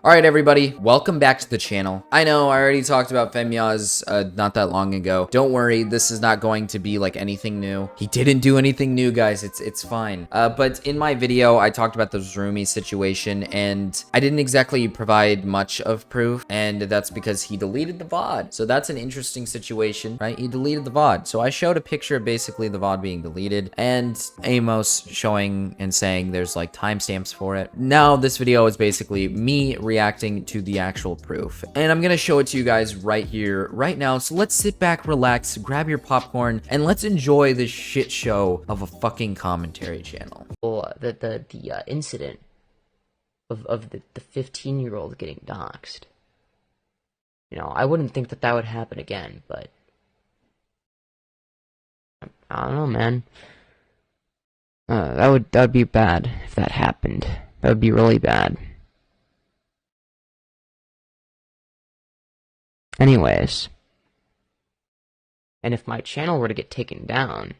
Alright everybody, welcome back to the channel. I know I already talked about Femyoz not that long ago. Don't worry, this is not going to be like anything new. He didn't do anything new, guys. It's fine. But in my video, I talked about the Zrumy situation, and I didn't exactly provide much of proof, and that's because he deleted the VOD. So that's an interesting situation, right? He deleted the VOD. So I showed a picture of basically the VOD being deleted, and Amos showing and saying there's like timestamps for it. Now this video is basically me reacting to the actual proof, and I'm gonna show it to you guys right here right now. So let's sit back, relax, grab your popcorn, and let's enjoy this shit show of a fucking commentary channel. The incident of the 15-year-old getting doxxed. You know, I wouldn't think that would happen again, but I don't know, man. That would be bad if that happened. That would be really bad. Anyways, and if my channel were to get taken down,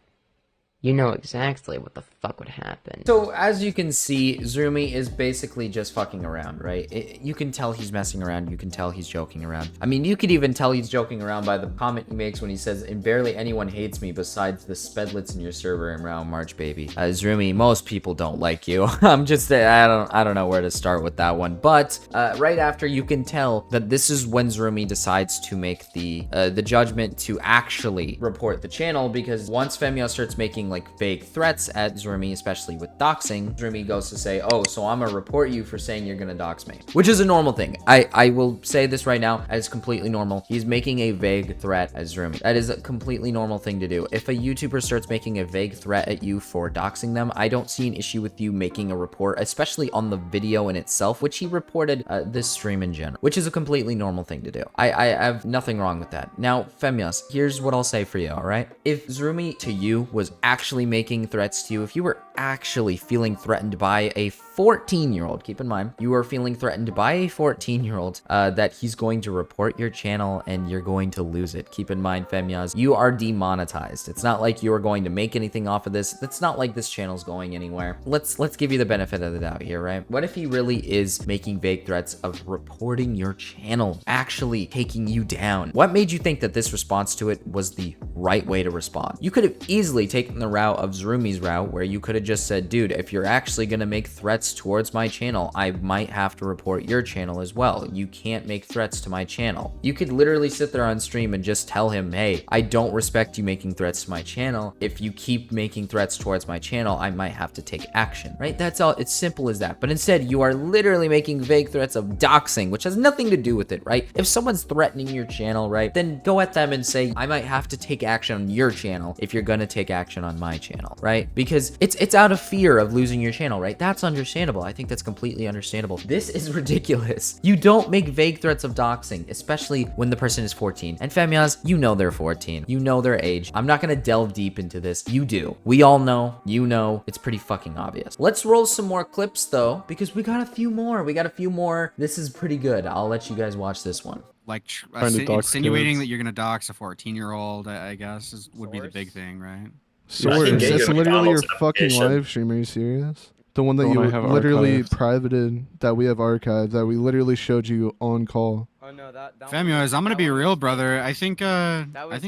you know exactly what the fuck would happen. So as you can see, Zrumy is basically just fucking around, right? You can tell he's messing around. You can tell he's joking around. I mean, you could even tell he's joking around by the comment he makes when he says, "And barely anyone hates me besides the spedlets in your server and Mrow Marchbaby." Zrumy, most people don't like you. I'm just, I don't know where to start with that one. But right after, you can tell that this is when Zrumy decides to make the judgment to actually report the channel, because once Femyoz starts making like vague threats at Zrumy, especially with doxing, Zrumy goes to say, "Oh, so I'm gonna report you for saying you're gonna dox me," which is a normal thing. I will say this right now, as completely normal. He's making a vague threat as Zrumy. That is a completely normal thing to do. If a YouTuber starts making a vague threat at you for doxing them, I don't see an issue with you making a report, especially on the video in itself, which he reported this stream in general, which is a completely normal thing to do. I have nothing wrong with that. Now, Femyoz, here's what I'll say for you, all right? If Zrumy to you was actually making threats to you, if you were actually feeling threatened by a 14-year-old, keep in mind, you are feeling threatened by a 14-year-old, that he's going to report your channel and you're going to lose it. Keep in mind, Femyoz, you are demonetized. It's not like you are going to make anything off of this. It's not like this channel's going anywhere. Let's give you the benefit of the doubt here, right? What if he really is making vague threats of reporting your channel, actually taking you down? What made you think that this response to it was the right way to respond? You could have easily taken the route of Zrumy's route, where you could have just said, "Dude, if you're actually gonna make threats towards my channel, I might have to report your channel as well. You can't make threats to my channel." You could literally sit there on stream and just tell him, "Hey, I don't respect you making threats to my channel. If you keep making threats towards my channel, I might have to take action," right? That's all. It's simple as that. But instead, you are literally making vague threats of doxing, which has nothing to do with it, right? If someone's threatening your channel, right, then go at them and say, "I might have to take action on your channel if you're gonna take action on my channel," right? Because it's out of fear of losing your channel, right? That's understandable. I think that's completely understandable. This is ridiculous. You don't make vague threats of doxing, especially when the person is 14. And Femyoz, you know they're 14. You know their age. I'm not gonna delve deep into this. You do. We all know. You know. It's pretty fucking obvious. Let's roll some more clips though, because we got a few more. This is pretty good. I'll let you guys watch this one. Like insinuating that you're gonna dox a 14-year-old, I guess, would be the big thing, right? Source. It's literally your fucking live stream. Are you serious? The one that you literally privated, that we have archived, that we literally showed you on call. Oh no, that Femyoz, I'm gonna be real, brother. I think that was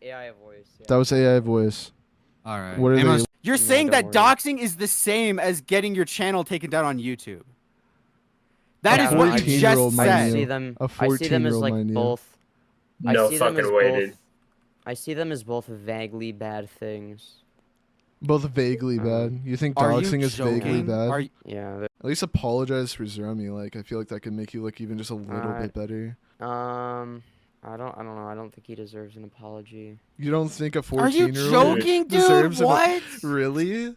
AI voice. Yeah. That was AI voice. All right. What are Amos, You're saying that doxing is the same as getting your channel taken down on YouTube. That is what you just said. I see them as like both. No fucking way, dude. I see them as both vaguely bad things. Both vaguely bad. You think doxing is vaguely bad? Yeah. At least apologize for Zrumy. Like, I feel like that could make you look even just a little bit better. I don't know. I don't think he deserves an apology. You don't think a 14-year-old Are you joking, dude? deserves what? Really?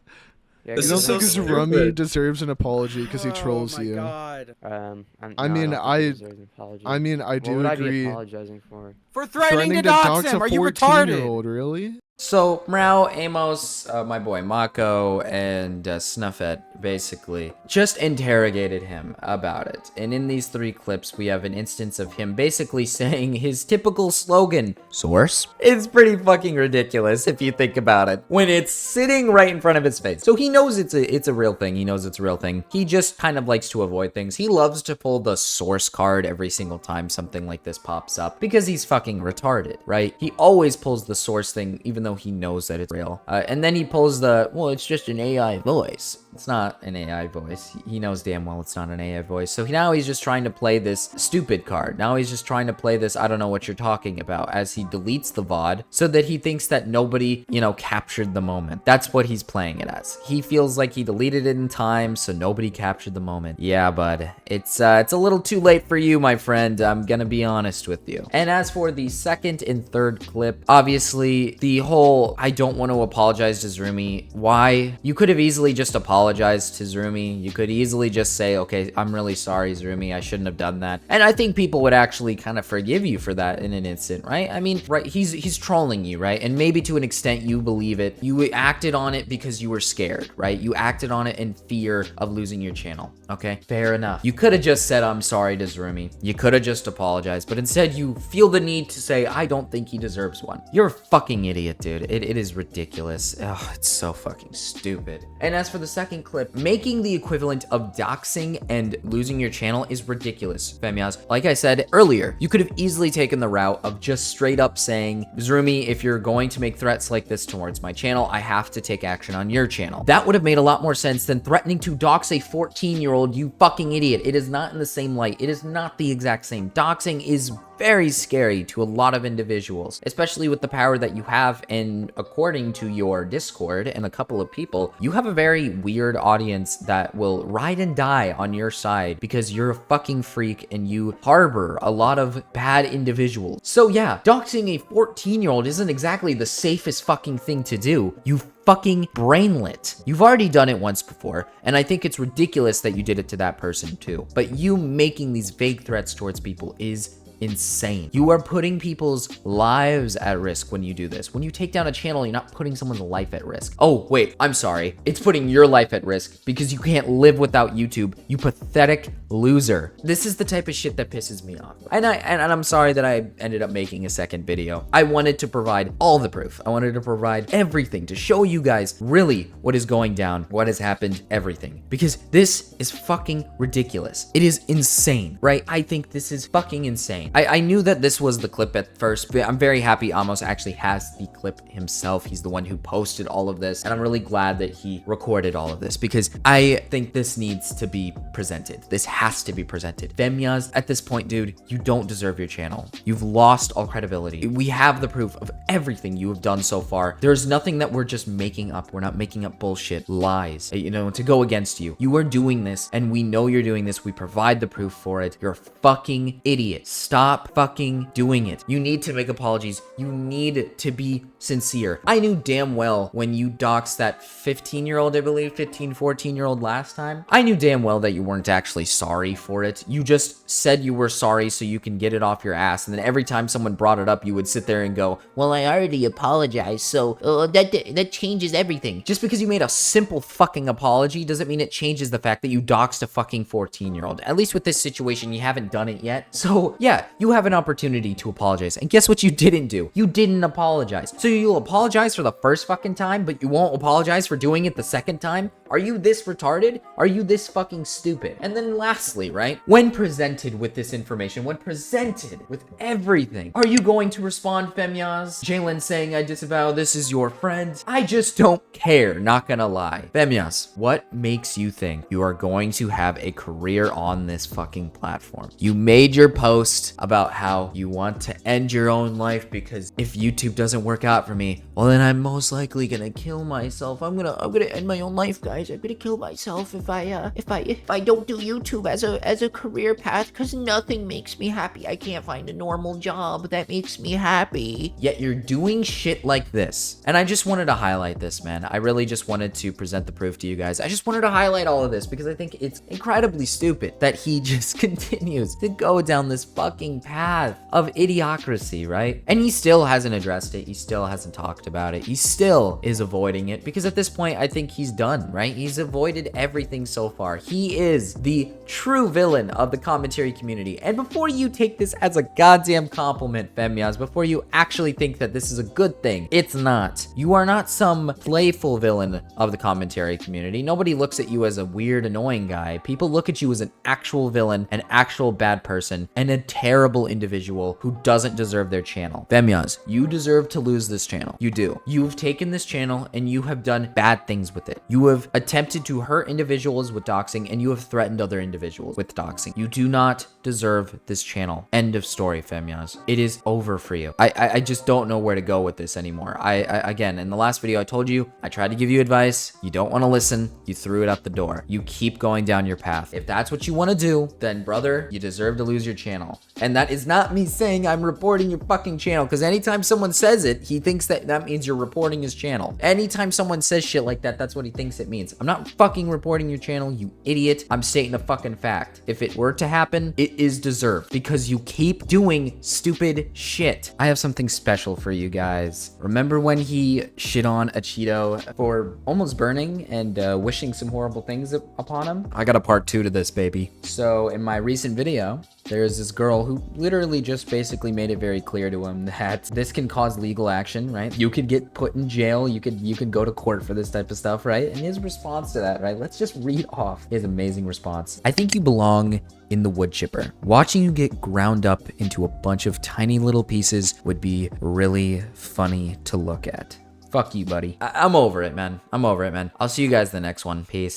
Yeah, you don't think Zrumy deserves an apology because he trolls you? God. I mean, I do what would agree. I be apologizing for? For threatening to dox him. A Are you 14-year-old, retarded? really? So, Mrow, Amos, my boy Mako, and Snuffet basically just interrogated him about it. And in these 3 clips, we have an instance of him basically saying his typical slogan, source? It's pretty fucking ridiculous if you think about it, when it's sitting right in front of his face. So he knows it's a real thing. He knows it's a real thing. He just kind of likes to avoid things. He loves to pull the source card every single time something like this pops up because he's fucking retarded, right? He always pulls the source thing, even though he knows that it's real. And then he pulls the, well, it's just an AI voice. It's not an AI voice. He knows damn well it's not an AI voice. So now he's just trying to play this stupid card. Now he's just trying to play this, I don't know what you're talking about, as he deletes the VOD so that he thinks that nobody, you know, captured the moment. That's what he's playing it as. He feels like he deleted it in time, so nobody captured the moment. Yeah, bud. It's a little too late for you, my friend. I'm gonna be honest with you. And as for the 2nd and 3rd clip, obviously the whole, I don't want to apologize to Zrumy. Why? You could have easily just apologized to Zrumy. You could easily just say, okay, I'm really sorry, Zrumy. I shouldn't have done that. And I think people would actually kind of forgive you for that in an instant, right? I mean, right, he's trolling you, right? And maybe to an extent you believe it. You acted on it because you were scared, right? You acted on it in fear of losing your channel, okay? Fair enough. You could have just said, I'm sorry to Zrumy. You could have just apologized, but instead you feel the need to say, I don't think he deserves one. You're a fucking idiot, dude. It is ridiculous. Oh, it's so fucking stupid. And as for the 2nd clip, making the equivalent of doxing and losing your channel is ridiculous, Femyoz. Like I said earlier, you could have easily taken the route of just straight up saying, Zrumy, if you're going to make threats like this towards my channel, I have to take action on your channel. That would have made a lot more sense than threatening to dox a 14-year-old, you fucking idiot. It is not in the same light. It is not the exact same. Doxing is very scary to a lot of individuals, especially with the power that you have. And according to your Discord and a couple of people, you have a very weird audience that will ride and die on your side because you're a fucking freak and you harbor a lot of bad individuals. So yeah, doxing a 14-year-old isn't exactly the safest fucking thing to do. You fucking brainlet. You've already done it once before, and I think it's ridiculous that you did it to that person too. But you making these vague threats towards people is insane. You are putting people's lives at risk when you do this. When you take down a channel, you're not putting someone's life at risk. Oh, wait, I'm sorry. It's putting your life at risk because you can't live without YouTube, you pathetic loser. This is the type of shit that pisses me off. And I'm sorry that I ended up making a 2nd video. I wanted to provide all the proof. I wanted to provide everything to show you guys really what is going down, what has happened, everything. Because this is fucking ridiculous. It is insane, right? I think this is fucking insane. I knew that this was the clip at first, but I'm very happy Amos actually has the clip himself. He's the one who posted all of this, and I'm really glad that he recorded all of this because I think this needs to be presented. This has to be presented. Femyoz, at this point, dude, you don't deserve your channel. You've lost all credibility. We have the proof of everything you have done so far. There's nothing that we're just making up. We're not making up bullshit, lies, you know, to go against you. You are doing this, and we know you're doing this. We provide the proof for it. You're a fucking idiot. Stop fucking doing it. You need to make apologies. You need to be sincere. I knew damn well when you doxed that 15-year-old, I believe, 14-year-old last time. I knew damn well that you weren't actually sorry for it. You just said you were sorry so you can get it off your ass. And then every time someone brought it up, you would sit there and go, well, I already apologized, so that changes everything. Just because you made a simple fucking apology doesn't mean it changes the fact that you doxed a fucking 14-year-old. At least with this situation, you haven't done it yet. So yeah, you have an opportunity to apologize. And guess what you didn't do? You didn't apologize. So you'll apologize for the first fucking time, but you won't apologize for doing it the 2nd time? Are you this retarded? Are you this fucking stupid? And then lastly, right? When presented with this information, when presented with everything, are you going to respond, Femyoz? Jalyn saying, I disavow, this is your friend. I just don't care, not gonna lie. Femyoz, what makes you think you are going to have a career on this fucking platform? You made your post about how you want to end your own life because if YouTube doesn't work out for me, well then I'm most likely gonna kill myself. I'm gonna end my own life, guys. guys. I'm gonna kill myself if I don't do YouTube as a career path, because nothing makes me happy. I can't find a normal job that makes me happy. Yet you're doing shit like this. And I just wanted to highlight this, man. I really just wanted to present the proof to you guys. I just wanted to highlight all of this because I think it's incredibly stupid that he just continues to go down this fucking path of idiocracy, right? And he still hasn't addressed it. He still hasn't talked about it. He still is avoiding it because at this point, I think he's done, right? He's avoided everything so far. He is the true villain of the commentary community. And before you take this as a goddamn compliment, Femyoz, before you actually think that this is a good thing, it's not. You are not some playful villain of the commentary community. Nobody looks at you as a weird, annoying guy. People look at you as an actual villain, an actual bad person, and a terrible individual who doesn't deserve their channel. Femyoz, you deserve to lose this channel. You do. You've taken this channel and you have done bad things with it. You have attempted to hurt individuals with doxing and you have threatened other individuals with doxing. You do not deserve this channel. End of story, Femyoz. It is over for you. I just don't know where to go with this anymore. Again, in the last video, I told you, I tried to give you advice. You don't want to listen. You threw it out the door. You keep going down your path. If that's what you want to do, then brother, you deserve to lose your channel. And that is not me saying I'm reporting your fucking channel, because anytime someone says it, he thinks that that means you're reporting his channel. Anytime someone says shit like that, that's what he thinks it means. I'm not fucking reporting your channel, you idiot. I'm stating a fucking fact. If it were to happen, it is deserved because you keep doing stupid shit. I have something special for you guys. Remember when he shit on acheeto for almost burning and wishing some horrible things upon him? I got a part 2 to this, baby. So in my recent video, there's this girl who literally just basically made it very clear to him that this can cause legal action, right? You could get put in jail. You could go to court for this type of stuff, right? And his response to that, right? Let's just read off his amazing response. I think you belong in the wood chipper. Watching you get ground up into a bunch of tiny little pieces would be really funny to look at. Fuck you, buddy. I'm over it, man. I'm over it, man. I'll see you guys in the next one. Peace.